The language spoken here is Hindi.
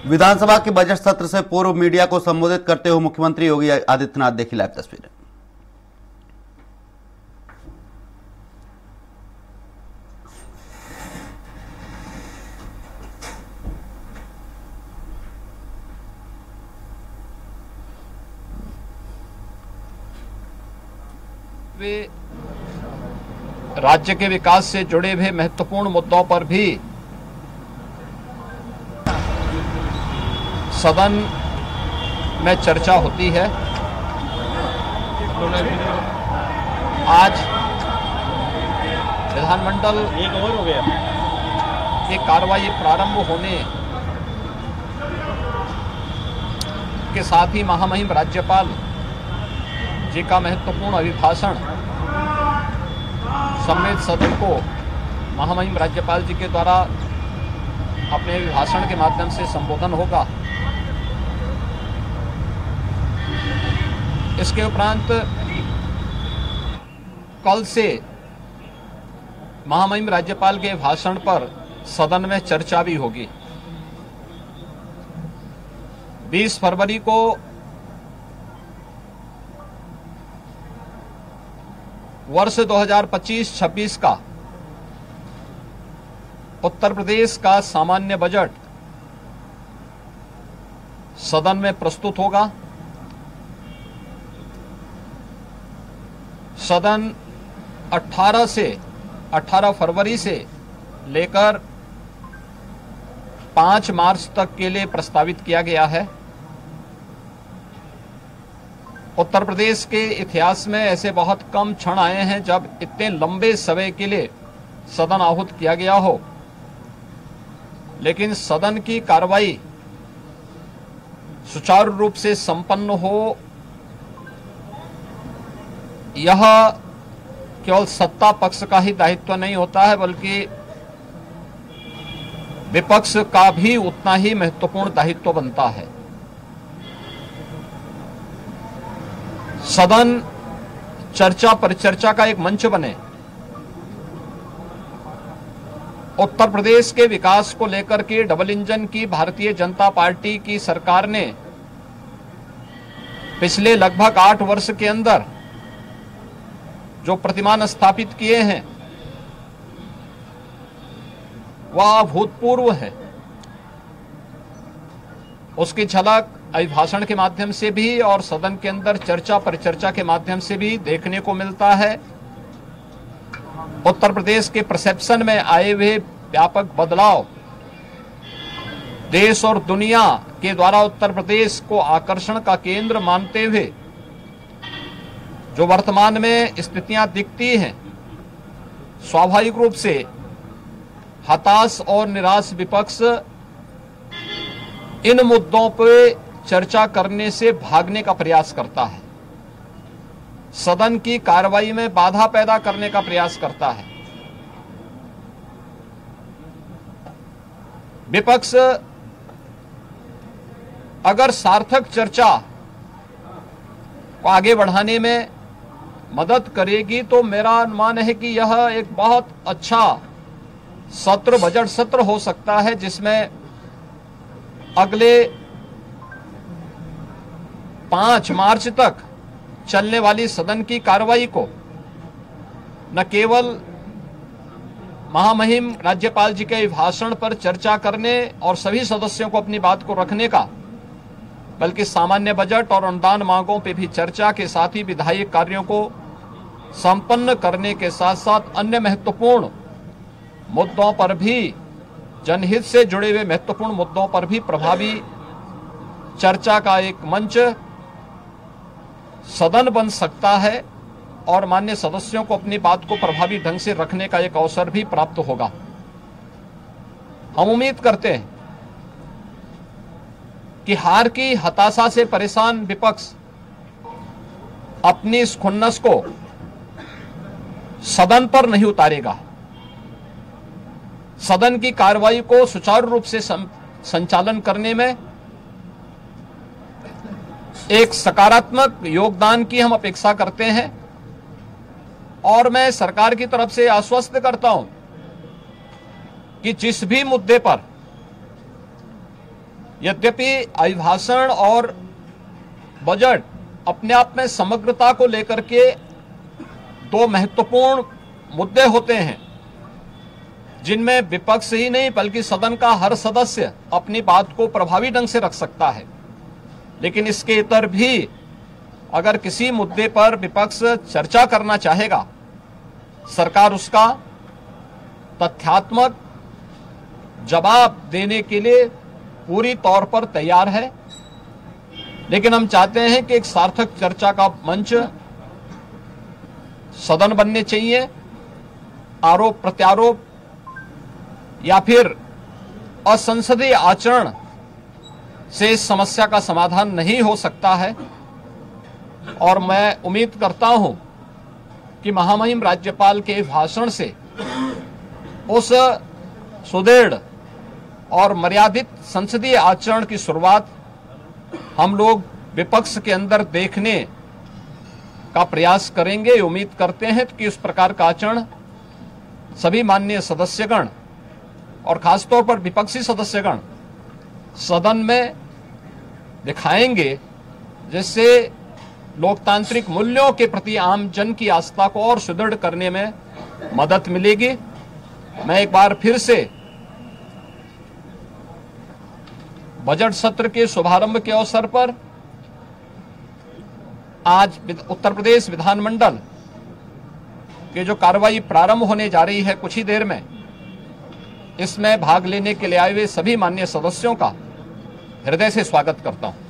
विधानसभा के बजट सत्र से पूर्व मीडिया को संबोधित करते हुए मुख्यमंत्री योगी आदित्यनाथ, देखी लाइव तस्वीरें। वे राज्य के विकास से जुड़े हुए महत्वपूर्ण मुद्दों पर भी सदन में चर्चा होती है। आज विधानमंडल की कार्रवाई प्रारंभ होने के साथ ही महामहिम राज्यपाल जी का महत्वपूर्ण अभिभाषण सम्मेलित सदन को महामहिम राज्यपाल जी के द्वारा अपने अभिभाषण के माध्यम से संबोधन होगा। इसके उपरांत कल से महामहिम राज्यपाल के भाषण पर सदन में चर्चा भी होगी। 20 फरवरी को वर्ष 2025-26 का उत्तर प्रदेश का सामान्य बजट सदन में प्रस्तुत होगा। सदन 18 फरवरी से लेकर 5 मार्च तक के लिए प्रस्तावित किया गया है। उत्तर प्रदेश के इतिहास में ऐसे बहुत कम क्षण आए हैं जब इतने लंबे समय के लिए सदन आहूत किया गया हो, लेकिन सदन की कार्रवाई सुचारू रूप से संपन्न हो, यह केवल सत्ता पक्ष का ही दायित्व नहीं होता है, बल्कि विपक्ष का भी उतना ही महत्वपूर्ण दायित्व बनता है। सदन चर्चा परिचर्चा का एक मंच बने। उत्तर प्रदेश के विकास को लेकर के डबल इंजन की भारतीय जनता पार्टी की सरकार ने पिछले लगभग 8 वर्ष के अंदर जो प्रतिमान स्थापित किए हैं वह अभूतपूर्व है। उसकी झलक अभिभाषण के माध्यम से भी और सदन के अंदर चर्चा परिचर्चा के माध्यम से भी देखने को मिलता है। उत्तर प्रदेश के परसेप्शन में आए हुए व्यापक बदलाव देश और दुनिया के द्वारा उत्तर प्रदेश को आकर्षण का केंद्र मानते हुए जो वर्तमान में स्थितियां दिखती हैं, स्वाभाविक रूप से हताश और निराश विपक्ष इन मुद्दों पर चर्चा करने से भागने का प्रयास करता है, सदन की कार्रवाई में बाधा पैदा करने का प्रयास करता है। विपक्ष अगर सार्थक चर्चा को आगे बढ़ाने में मदद करेगी तो मेरा अनुमान है कि यह एक बहुत अच्छा सत्र, बजट सत्र हो सकता है, जिसमें अगले 5 मार्च तक चलने वाली सदन की कार्रवाई को न केवल महामहिम राज्यपाल जी के भाषण पर चर्चा करने और सभी सदस्यों को अपनी बात को रखने का, बल्कि सामान्य बजट और अनुदान मांगों पर भी चर्चा के साथ ही विधायी कार्यों को संपन्न करने के साथ साथ अन्य महत्वपूर्ण मुद्दों पर भी, जनहित से जुड़े हुए महत्वपूर्ण मुद्दों पर भी प्रभावी चर्चा का एक मंच सदन बन सकता है और माननीय सदस्यों को अपनी बात को प्रभावी ढंग से रखने का एक अवसर भी प्राप्त होगा। हम उम्मीद करते हैं कि हार की हताशा से परेशान विपक्ष अपनी इस खुन्नस को सदन पर नहीं उतारेगा। सदन की कार्रवाई को सुचारू रूप से संचालन करने में एक सकारात्मक योगदान की हम अपेक्षा करते हैं और मैं सरकार की तरफ से आश्वस्त करता हूं कि जिस भी मुद्दे पर यद्यपि अभिभाषण और बजट अपने आप में समग्रता को लेकर के दो महत्वपूर्ण मुद्दे होते हैं, जिनमें विपक्ष ही नहीं बल्कि सदन का हर सदस्य अपनी बात को प्रभावी ढंग से रख सकता है। लेकिन इसके इतर भी अगर किसी मुद्दे पर विपक्ष चर्चा करना चाहेगा, सरकार उसका तथ्यात्मक जवाब देने के लिए पूरी तौर पर तैयार है। लेकिन हम चाहते हैं कि एक सार्थक चर्चा का मंच सदन बनने चाहिए। आरोप प्रत्यारोप या फिर असंसदीय आचरण से इस समस्या का समाधान नहीं हो सकता है। और मैं उम्मीद करता हूं कि महामहिम राज्यपाल के भाषण से उस सुदृढ़ और मर्यादित संसदीय आचरण की शुरुआत हम लोग विपक्ष के अंदर देखने का प्रयास करेंगे। उम्मीद करते हैं कि इस प्रकार का आचरण सभी माननीय सदस्यगण और खासतौर पर विपक्षी सदस्यगण सदन में दिखाएंगे, जिससे लोकतांत्रिक मूल्यों के प्रति आम जन की आस्था को और सुदृढ़ करने में मदद मिलेगी। मैं एक बार फिर से बजट सत्र के शुभारंभ के अवसर पर आज उत्तर प्रदेश विधानमंडल के जो कार्रवाई प्रारंभ होने जा रही है कुछ ही देर में, इसमें भाग लेने के लिए आए हुए सभी माननीय सदस्यों का हृदय से स्वागत करता हूं।